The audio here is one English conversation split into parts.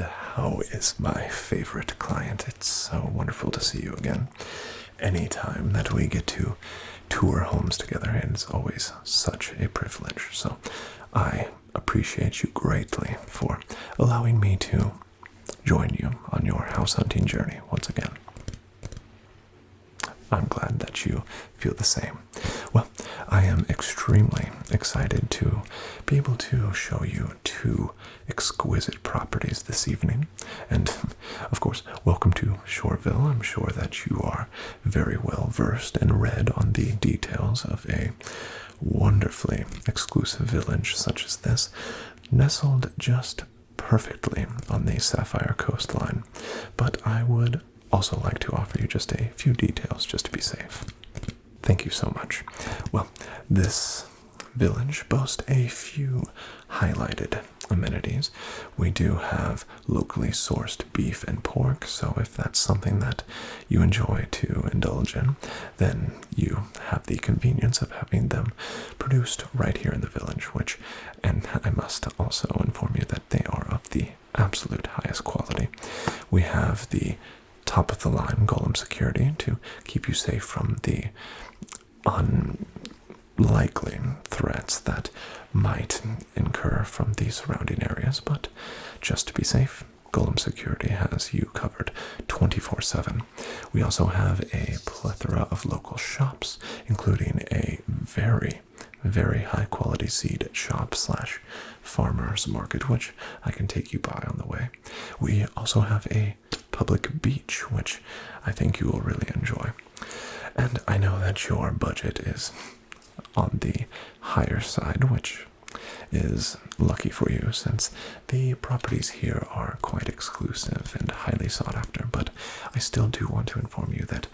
And how is my favorite client? It's so wonderful to see you again. Anytime that we get to tour homes together, it's always such a privilege. So I appreciate you greatly for allowing me to join you on your house hunting journey once again. I'm glad that you feel the same. Well, I am extremely excited to be able to show you two exquisite properties this evening. And, of course, welcome to Shoreville. I'm sure that you are very well versed and read on the details of a wonderfully exclusive village such as this, nestled just perfectly on the Sapphire coastline. But I would also like to offer you just a few details just to be safe. Thank you so much. Well, this village boasts a few highlighted amenities. We do have locally sourced beef and pork, so if that's something that you enjoy to indulge in, then you have the convenience of having them produced right here in the village, and I must also inform you that they are of the absolute highest quality. We have the top of the line golem security to keep you safe from the unlikely threats that might incur from the surrounding areas, but just to be safe, golem security has you covered 24/7. We also have a plethora of local shops, including a very high quality seed shop / farmers market, which I can take you by on the way. We also have a public beach, which I think you will really enjoy. And I know that your budget is on the higher side, which is lucky for you since the properties here are quite exclusive and highly sought after, but I still do want to inform you that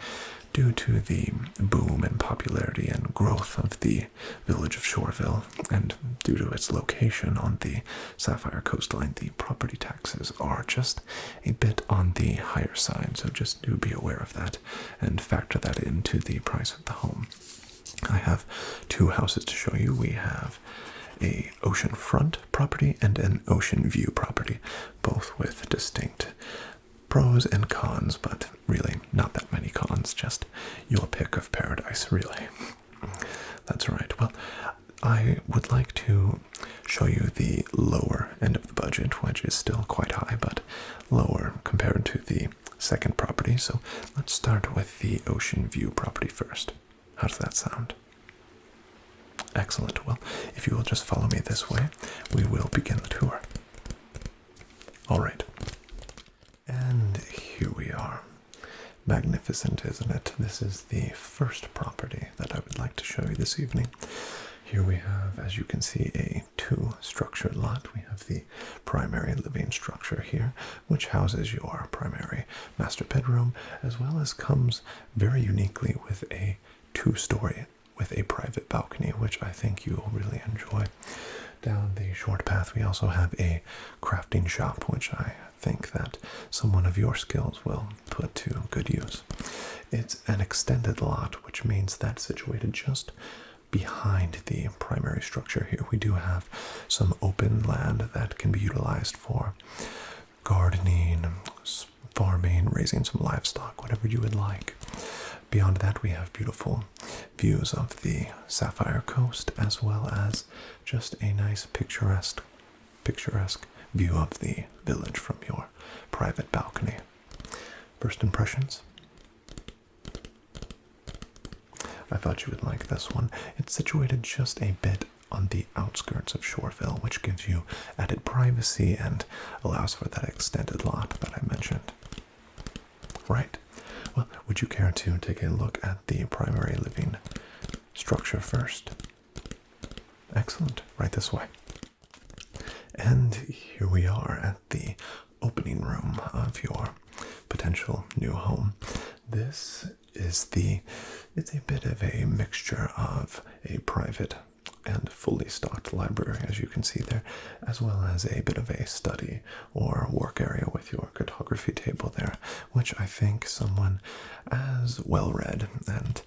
due to the boom and popularity and growth of the village of Shoreville, and due to its location on the Sapphire coastline, the property taxes are just a bit on the higher side, so just do be aware of that and factor that into the price of the home. I have two houses to show you. We have a oceanfront property and an ocean view property, both with distinct pros and cons, but really not that many cons, just your pick of paradise, really. That's right. Well, I would like to show you the lower end of the budget, which is still quite high, but lower compared to the second property. So let's start with the ocean view property first. How does that sound? Excellent. Well, if you will just follow me this way, we will begin the tour. All right. And here we are. Magnificent, isn't it? This is the first property that I would like to show you this evening. Here we have, as you can see, a two-structure lot. We have the primary living structure here, which houses your primary master bedroom, as well as comes very uniquely with a two-story with a private balcony, which I think you will really enjoy. Down the short path, we also have a crafting shop, which I think that someone of your skills will put to good use. It's an extended lot, which means that situated just behind the primary structure here, we do have some open land that can be utilized for gardening, farming, raising some livestock, whatever you would like. Beyond that, we have beautiful views of the Sapphire Coast, as well as just a nice picturesque view of the village from your private balcony. First impressions? I thought you would like this one. It's situated just a bit on the outskirts of Shoreville, which gives you added privacy and allows for that extended lot that I mentioned. Right. Well, would you care to take a look at the primary living structure first? Excellent. Right this way. And here we are at the opening room of your potential new home. This is it's a bit of a mixture of a private and fully stocked library, as you can see there, as well as a bit of a study or work area with your cartography table there, which I think someone as well-read and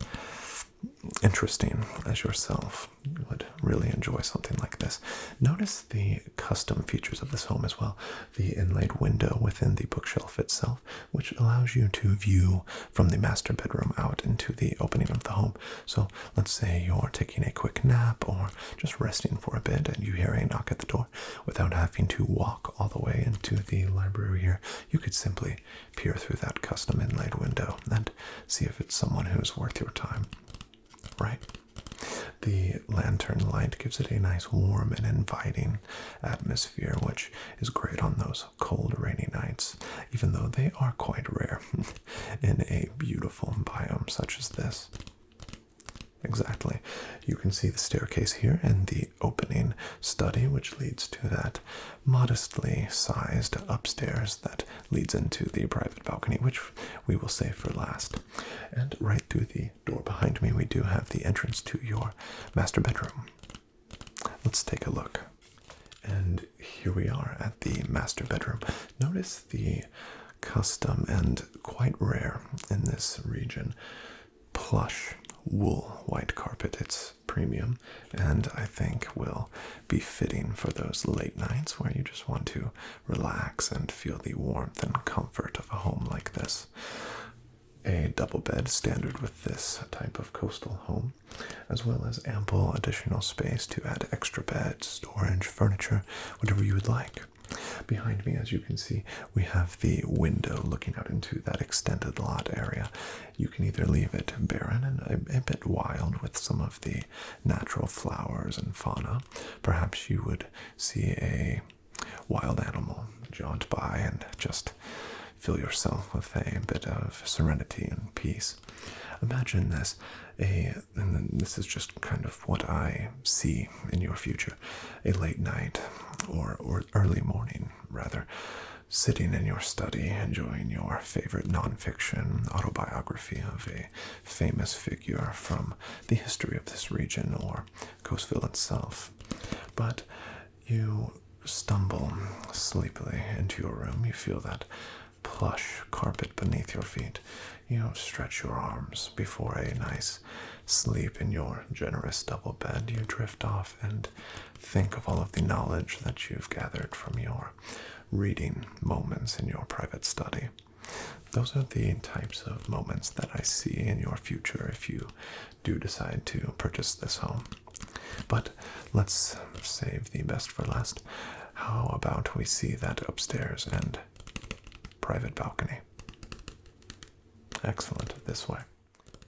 interesting as yourself would really enjoy something like this. Notice the custom features of this home as well. The inlaid window within the bookshelf itself, which allows you to view from the master bedroom out into the opening of the home. So let's say you're taking a quick nap or just resting for a bit and you hear a knock at the door. Without having to walk all the way into the library here, you could simply peer through that custom inlaid window and see if it's someone who's worth your time. Right? The lantern light gives it a nice warm and inviting atmosphere, which is great on those cold, rainy nights, even though they are quite rare in a beautiful biome such as this. Exactly. You can see the staircase here and the opening study, which leads to that modestly sized upstairs that leads into the private balcony, which we will save for last. And right through the door behind me, we do have the entrance to your master bedroom. Let's take a look. And here we are at the master bedroom. Notice the custom and quite rare in this region plush wool white carpet. It's premium and I think will be fitting for those late nights where you just want to relax and feel the warmth and comfort of a home like this. A double bed standard with this type of coastal home, as well as ample additional space to add extra beds, storage, furniture, whatever you would like. Behind me, as you can see, we have the window looking out into that extended lot area. You can either leave it barren and a bit wild with some of the natural flowers and fauna. Perhaps you would see a wild animal jaunt by and just fill yourself with a bit of serenity and peace. Imagine this, and this is just kind of what I see in your future, a late night or early morning, rather, sitting in your study, enjoying your favorite nonfiction autobiography of a famous figure from the history of this region or Coastville itself. But you stumble sleepily into your room. You feel that plush carpet beneath your feet. You stretch your arms before a nice sleep in your generous double bed. You drift off and think of all of the knowledge that you've gathered from your reading moments in your private study. Those are the types of moments that I see in your future if you do decide to purchase this home. But let's save the best for last. How about we see that upstairs and private balcony? Excellent, this way.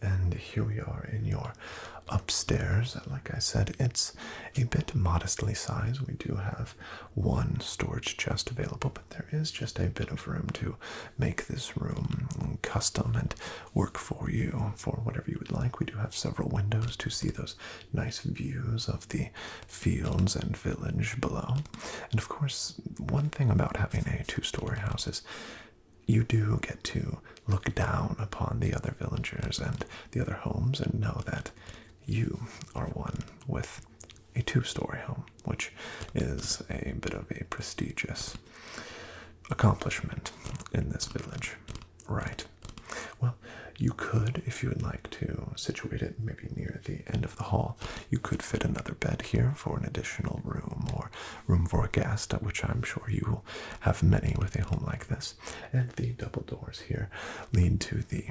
And here we are in your upstairs. Like I said, it's a bit modestly sized. We do have one storage chest available, but there is just a bit of room to make this room custom and work for you for whatever you would like. We do have several windows to see those nice views of the fields and village below. And of course, one thing about having a two-story house is you do get to look down upon the other villagers and the other homes and know that you are one with a two-story home, which is a bit of a prestigious accomplishment in this village. Right. Well, you could, if you would like to situate it maybe near the end of the hall, you could fit another bed here for an additional room or room for a guest, which I'm sure you will have many with a home like this. And the double doors here lead to the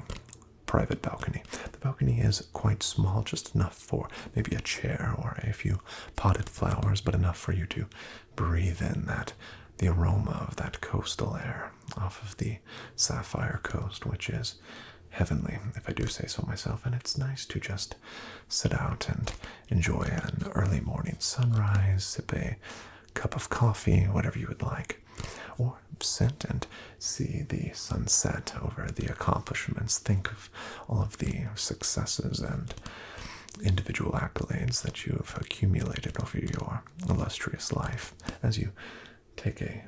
private balcony. The balcony is quite small, just enough for maybe a chair or a few potted flowers, but enough for you to breathe in the aroma of that coastal air off of the Sapphire Coast, which is heavenly, if I do say so myself. And it's nice to just sit out and enjoy an early morning sunrise, sip a cup of coffee, whatever you would like, or sit and see the sunset over the accomplishments. Think of all of the successes and individual accolades that you have accumulated over your illustrious life as you take a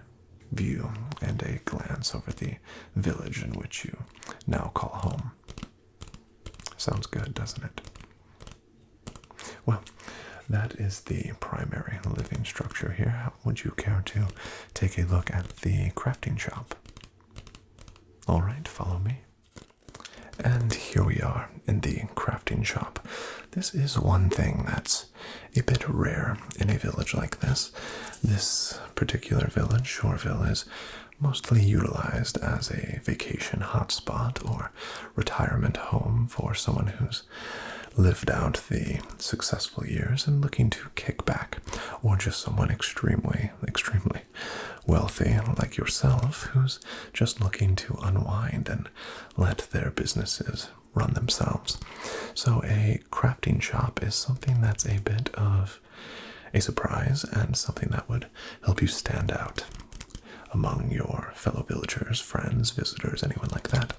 view and a glance over the village in which you now call home. Sounds good, doesn't it? Well, that is the primary living structure here. How would you care to take a look at the crafting shop? All right, follow me. And here we are in the crafting shop. This is one thing that's a bit rare in a village like this. This particular village, Shoreville, is mostly utilized as a vacation hotspot or retirement home for someone who's lived out the successful years and looking to kick back, or just someone extremely wealthy like yourself who's just looking to unwind and let their businesses run themselves. So a crafting shop is something that's a bit of a surprise and something that would help you stand out among your fellow villagers, friends, visitors, anyone like that.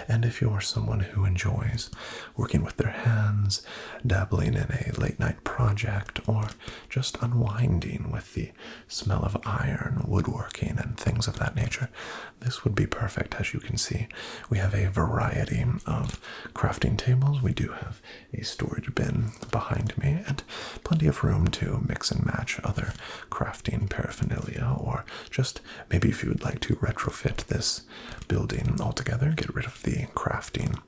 And if you're someone who enjoys working with their hands, dabbling in a late night project, or just unwinding with the smell of iron, woodworking, and things of that nature, this would be perfect. As you can see, we have a variety of crafting tables. We do have a storage bin behind me and plenty of room to mix and match other crafting paraphernalia, or just maybe if you would like to retrofit this building altogether, get rid of the crafting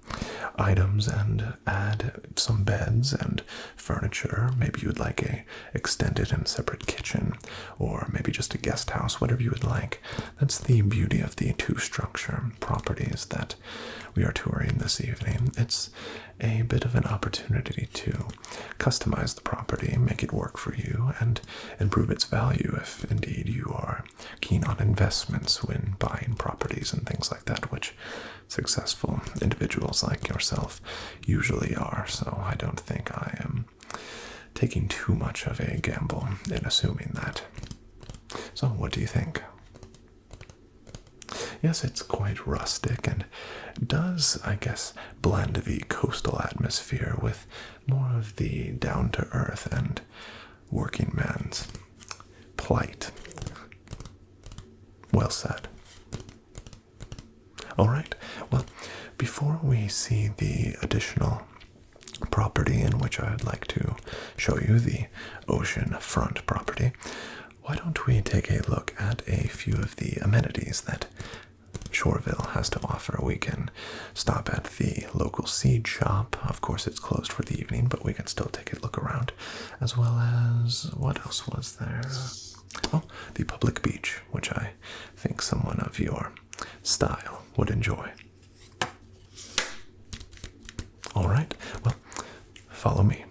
items and add some beds and furniture. Maybe you would like a extended and separate kitchen, or maybe just a guest house, whatever you would like. That's the beauty of the two-structure properties that we are touring this evening. It's a bit of an opportunity to customize the property, make it work for you, and improve its value if indeed you are keen on investments when buying properties and things like that, which successful individuals like yourself usually are. So I don't think I am taking too much of a gamble in assuming that. So what do you think? Yes, it's quite rustic and does, I guess, blend the coastal atmosphere with more of the down-to-earth and working man's plight. Well said. All right, well, before we see the additional property in which I'd like to show you, the ocean front property, why don't we take a look at a few of the amenities that Shoreville has to offer. We can stop at the local seed shop. Of course, it's closed for the evening, but we can still take a look around. As well as, what else was there? Oh, the public beach, which I think someone of your style would enjoy. All right, well, follow me.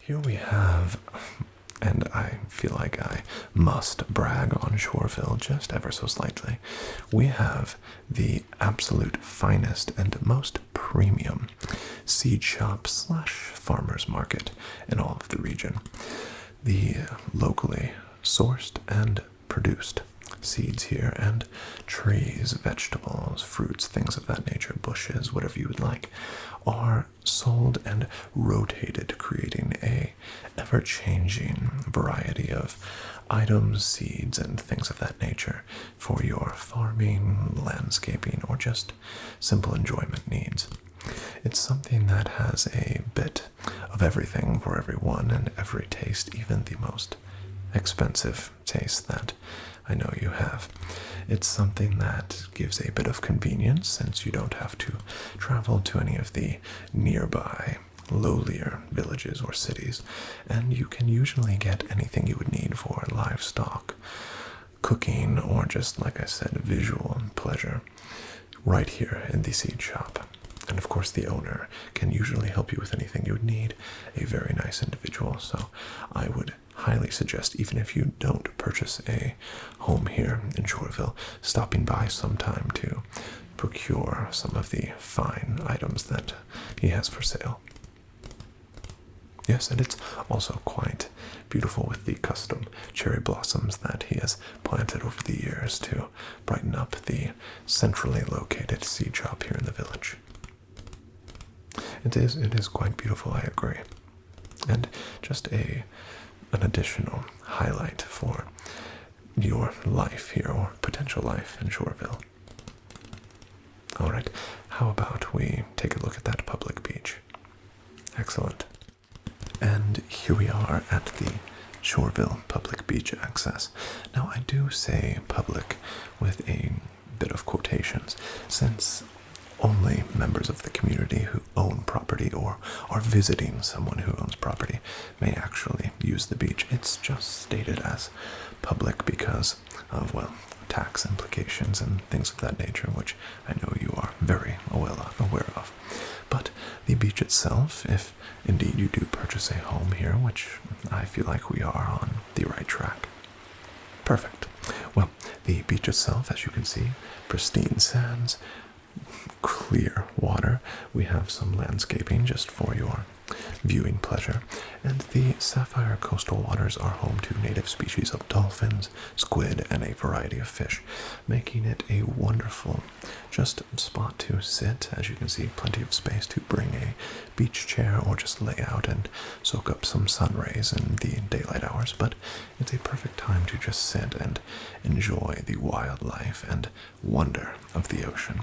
Here we have, and I feel like I must brag on Shoreville just ever so slightly, we have the absolute finest and most premium seed shop / farmer's market in all of the region. The locally sourced and produced seeds here, and trees, vegetables, fruits, things of that nature, bushes, whatever you would like, are sold and rotated, creating a ever-changing variety of items, seeds, and things of that nature for your farming, landscaping, or just simple enjoyment needs. It's something that has a bit of everything for everyone and every taste, even the most expensive taste that I know you have. It's something that gives a bit of convenience since you don't have to travel to any of the nearby lowlier villages or cities, and you can usually get anything you would need for livestock, cooking, or just, like I said, visual pleasure right here in the seed shop. And of course the owner can usually help you with anything you would need, a very nice individual. So I would highly suggest, even if you don't purchase a home here in Shoreville, stopping by sometime to procure some of the fine items that he has for sale. Yes, and it's also quite beautiful with the custom cherry blossoms that he has planted over the years to brighten up the centrally located seed shop here in the village. It is quite beautiful, I agree. And just an additional highlight for your life here, or potential life in Shoreville. All right, how about we take a look at that public beach? Excellent. And here we are at the Shoreville Public Beach Access. Now, I do say public with a bit of quotations, since only members of the community who own property or are visiting someone who owns property may actually use the beach. It's just stated as public because of, well, tax implications and things of that nature, which I know you are very well aware of. But the beach itself, if indeed you do purchase a home here, which I feel like we are on the right track. Perfect. Well, the beach itself, as you can see, pristine sands, clear water. We have some landscaping just for your viewing pleasure, and the sapphire coastal waters are home to native species of dolphins, squid, and a variety of fish, making it a wonderful just spot to sit. As you can see, plenty of space to bring a beach chair or just lay out and soak up some sun rays in the daylight hours, but it's a perfect time to just sit and enjoy the wildlife and wonder of the ocean,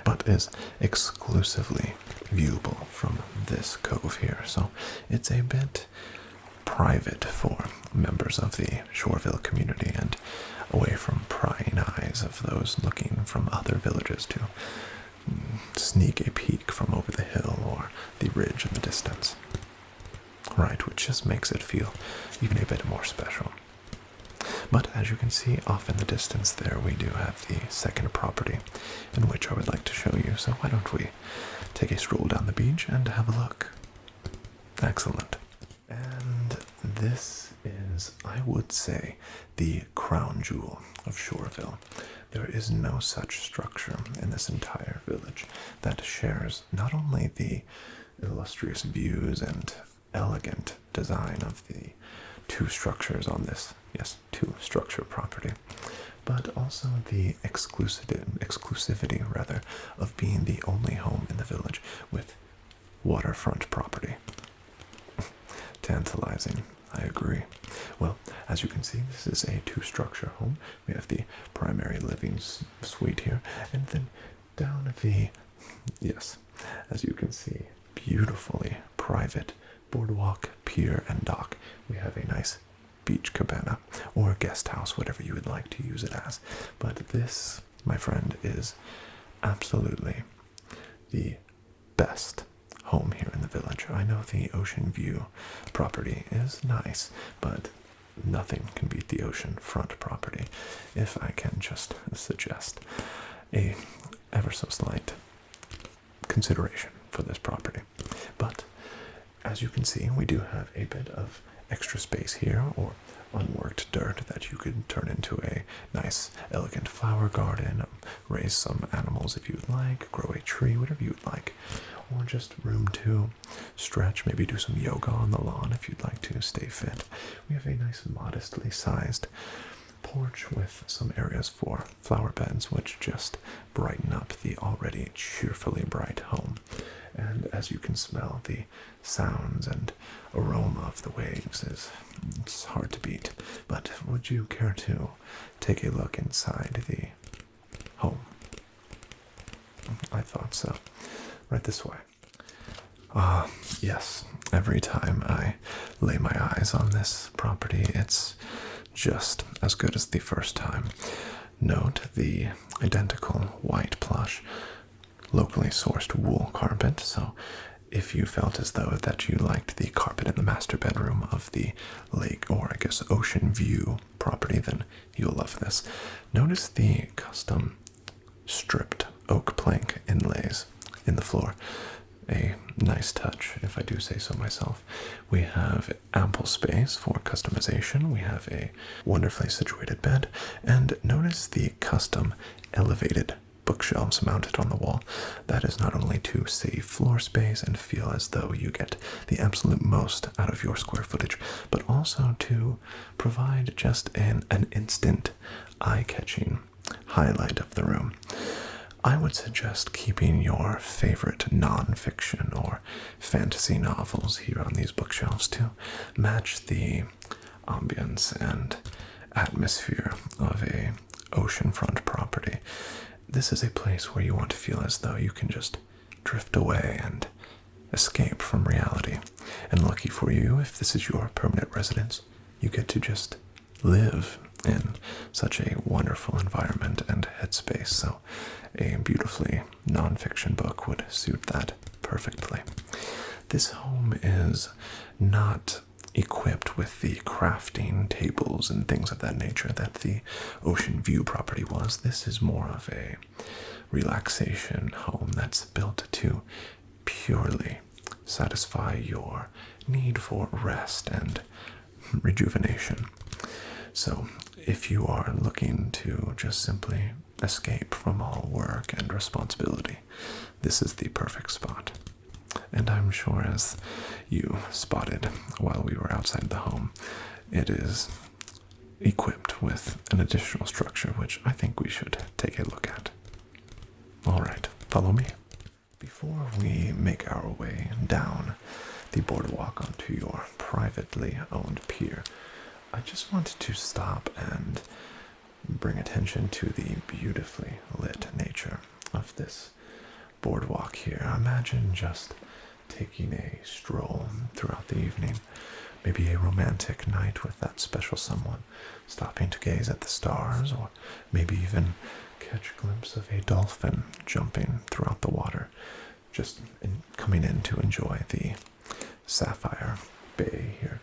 but is exclusively viewable from this cove here, so it's a bit private for members of the Shoreville community and away from prying eyes of those looking from other villages to sneak a peek from over the hill or the ridge in the distance. Right, which just makes it feel even a bit more special. But as you can see off in the distance there, we do have the second property in which I would like to show you, so why don't we take a stroll down the beach and have a look. Excellent. And this is, I would say, the crown jewel of Shoreville. There is no such structure in this entire village that shares not only the illustrious views and elegant design of the two structures on this, yes, two-structure property, but also the exclusivity rather, of being the only home in the village with waterfront property. Tantalizing, I agree. Well, as you can see, this is a two-structure home. We have the primary living suite here, and then down the, yes, as you can see, beautifully private boardwalk, pier, and dock. We have a nice beach cabana or guest house, whatever you would like to use it as. But this, my friend, is absolutely the best home here in the village. I know the ocean view property is nice, but nothing can beat the ocean front property, if I can just suggest a ever so slight consideration for this property. But as you can see, we do have a bit of extra space here, or unworked dirt that you could turn into a nice, elegant flower garden, raise some animals if you would like, grow a tree, whatever you would like, or just room to stretch, maybe do some yoga on the lawn if you'd like to stay fit. We have a nice, modestly sized porch with some areas for flower beds, which just brighten up the already cheerfully bright home. And as you can smell, the sounds and aroma of the waves it's hard to beat. But would you care to take a look inside the home? I thought so. Right this way. Yes. Every time I lay my eyes on this property, it's just as good as the first time. Note the identical white plush, locally sourced wool carpet, so if you felt as though that you liked the carpet in the master bedroom of the lake, or I guess ocean view property, then you'll love this. Notice the custom stripped oak plank inlays in the floor. A nice touch, if I do say so myself. We have ample space for customization. We have a wonderfully situated bed, and notice the custom elevated bookshelves mounted on the wall. That is not only to save floor space and feel as though you get the absolute most out of your square footage, but also to provide just an instant eye-catching highlight of the room. I would suggest keeping your favorite non-fiction or fantasy novels here on these bookshelves to match the ambience and atmosphere of a oceanfront property. This is a place where you want to feel as though you can just drift away and escape from reality. And lucky for you, if this is your permanent residence, you get to just live in such a wonderful environment and headspace. So a beautifully nonfiction book would suit that perfectly. This home is not equipped with the crafting tables and things of that nature that the Ocean View property was. This is more of a relaxation home that's built to purely satisfy your need for rest and rejuvenation. So, if you are looking to just simply escape from all work and responsibility, this is the perfect spot. And I'm sure, as you spotted while we were outside the home, it is equipped with an additional structure which I think we should take a look at. Alright, follow me. Before we make our way down the boardwalk onto your privately owned pier, I just wanted to stop and bring attention to the beautifully lit nature of this boardwalk here. Imagine just taking a stroll throughout the evening, maybe a romantic night with that special someone, stopping to gaze at the stars, or maybe even catch a glimpse of a dolphin jumping throughout the water, just coming in to enjoy the sapphire bay here.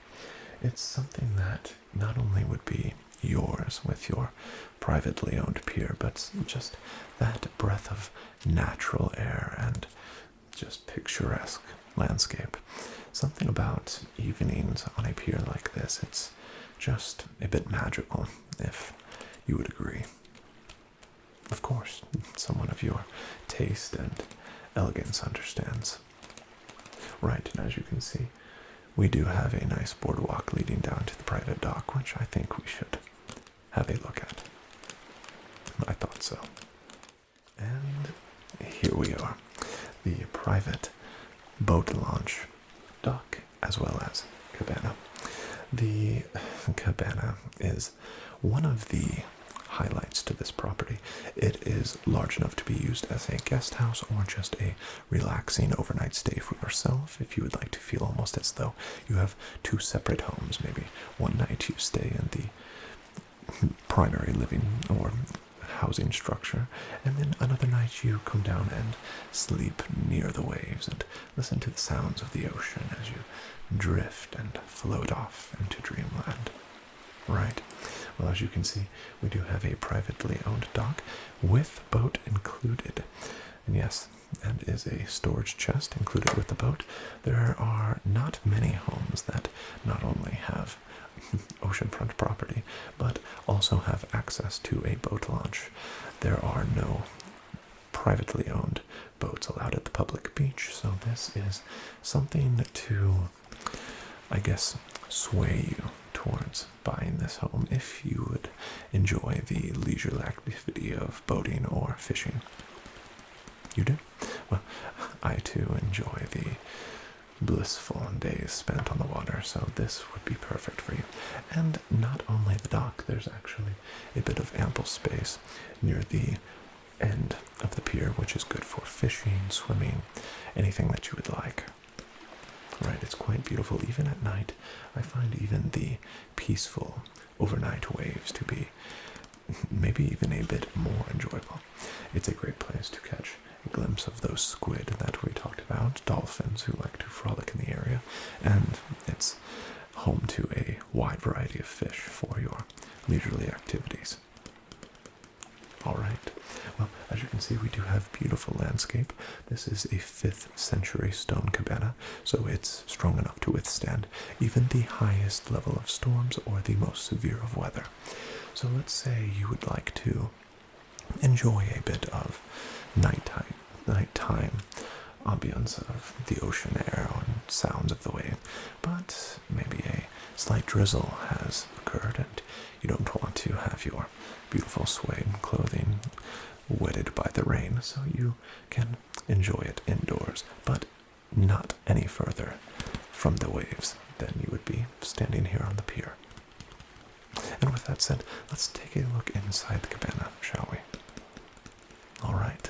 It's something that not only would be yours with your privately owned pier, but just that breath of natural air and just picturesque landscape. Something about evenings on a pier like this, it's just a bit magical, if you would agree. Of course, someone of your taste and elegance understands. Right, and as you can see, we do have a nice boardwalk leading down to the private dock, which I think we should have a look at. I thought so. And here we are, the private boat launch dock as well as cabana. The cabana is one of the highlights to this property. It is large enough to be used as a guest house or just a relaxing overnight stay for yourself, if you would like to feel almost as though you have two separate homes. Maybe one night you stay in the primary living or housing structure, and then another night you come down and sleep near the waves and listen to the sounds of the ocean as you drift and float off into dreamland. Right. Well, as you can see, we do have a privately owned dock with boat included. And yes, and is a storage chest included with the boat. There are not many homes that not only have oceanfront property, but also have access to a boat launch. There are no privately owned boats allowed at the public beach, so this is something to, I guess, sway you towards buying this home if you would enjoy the leisurely activity of boating or fishing. You do? Well, I too enjoy the blissful days spent on the water, so this would be perfect for you. And not only the dock, there's actually a bit of ample space near the end of the pier, which is good for fishing, swimming, anything that you would like. Right, it's quite beautiful. Even at night, I find even the peaceful overnight waves to be maybe even a bit more enjoyable. It's a great place to catch a glimpse of those squid that we talked about, dolphins who like to frolic in the area, and it's home to a wide variety of fish for your leisurely activities. Alright, well, as you can see, we do have beautiful landscape. This is a 5th century stone cabana, so it's strong enough to withstand even the highest level of storms or the most severe of weather. So let's say you would like to enjoy a bit of nighttime ambience of the ocean air and sounds of the wave, but maybe a slight drizzle has occurred and you don't want to have your beautiful suede clothing wetted by the rain, so you can enjoy it indoors, but not any further from the waves than you would be standing here on the pier. And with that said, let's take a look inside the cabana, shall we? Alright.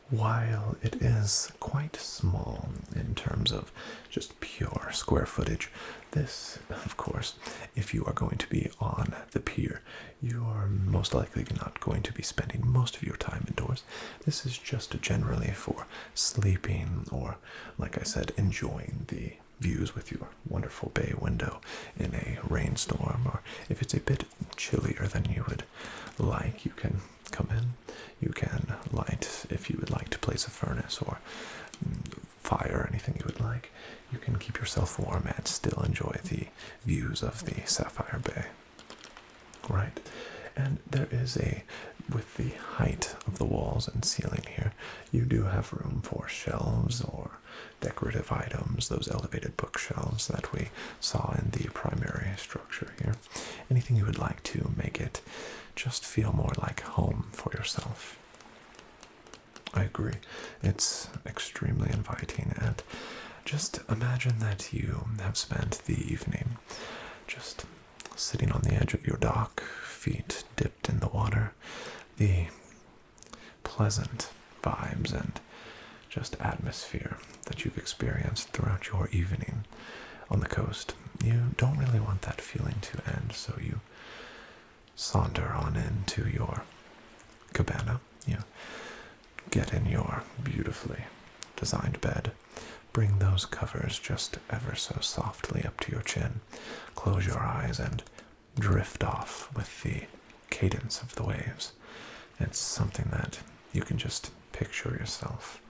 While it is quite small in terms of just pure square footage, this, of course, if you are going to be on the pier, you are most likely not going to be spending most of your time indoors. course. This is just generally for sleeping or, like I said, enjoying the views with your wonderful bay window in a rainstorm, or if it's a bit chillier than you would like, you can come in. You can light, if you would like to place a furnace or fire, anything you would like. You can keep yourself warm and still enjoy the views of the Sapphire Bay. Right? And there is with the height of the walls and ceiling here, you do have room for shelves or decorative items, those elevated bookshelves that we saw in the primary structure here. Anything you would like to make it just feel more like home for yourself. I agree. It's extremely inviting, and just imagine that you have spent the evening just sitting on the edge of your dock, feet dipped in the water, the pleasant vibes and just atmosphere that you've experienced throughout your evening on the coast. You don't really want that feeling to end, so you saunter on into your cabana. You get in your beautifully designed bed, bring those covers just ever so softly up to your chin, close your eyes and drift off with the cadence of the waves. It's something that you can just picture yourself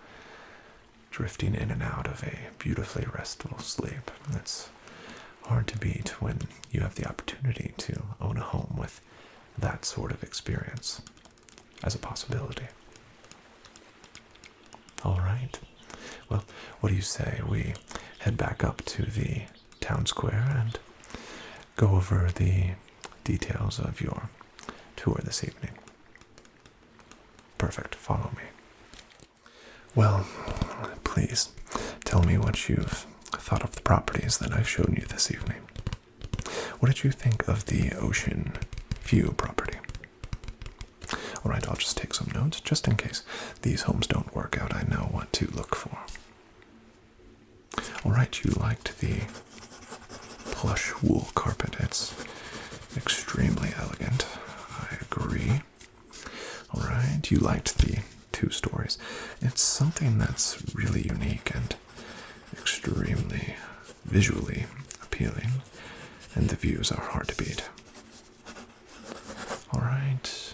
drifting in and out of a beautifully restful sleep. It's hard to beat when you have the opportunity to own a home with that sort of experience as a possibility. All right. Well, what do you say we head back up to the town square and go over the details of your tour this evening? Perfect. Follow me. Well, please tell me what you've thought of the properties that I've shown you this evening. What did you think of the ocean view property? All right, I'll just take some notes just in case these homes don't work out. I know what to look for. All right, you liked the plush wool carpet. It's extremely elegant. I agree. All right, you liked the 2 stories. It's something that's really unique and extremely visually appealing, and the views are hard to beat. All right,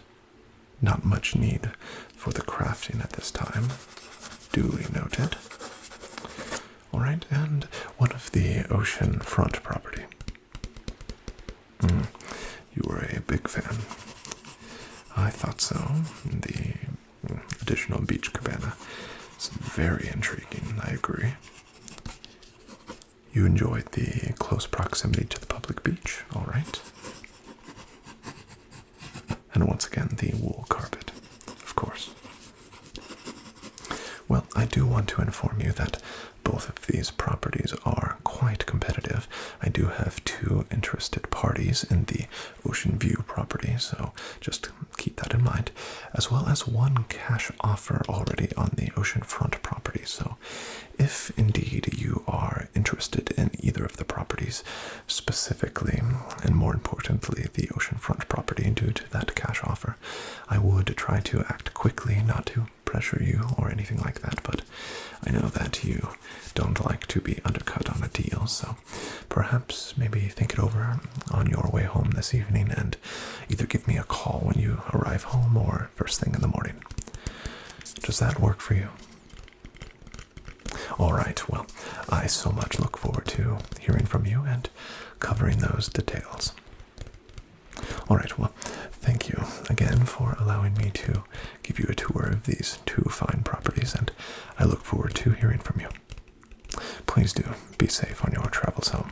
not much need for the crafting at this time. Duly noted. All right, and what of the ocean front property? You were a big fan. I thought so. The additional beach cabana is very intriguing, I agree. You enjoyed the close proximity to the public beach, all right? And once again, the wool carpet, of course. Well, I do want to inform you that both of these properties are quite competitive. I do have 2 interested parties in the ocean view property, so just keep that in mind, as well as 1 cash offer already on the oceanfront property. So if indeed you are interested in either of the properties specifically, and more importantly the oceanfront property due to that cash offer, I would try to act quickly, not to pressure you or anything like that, but I know that you don't like to be undercut on a deal, so perhaps maybe think it over on your way home this evening and either give me a call when you arrive home or first thing in the morning. Does that work for you? All right, well, I so much look forward to hearing from you and covering those details. All right, well, thank you again for allowing me to give you a tour of these 2 fine properties, and I look forward to hearing from you. Please do be safe on your travels home.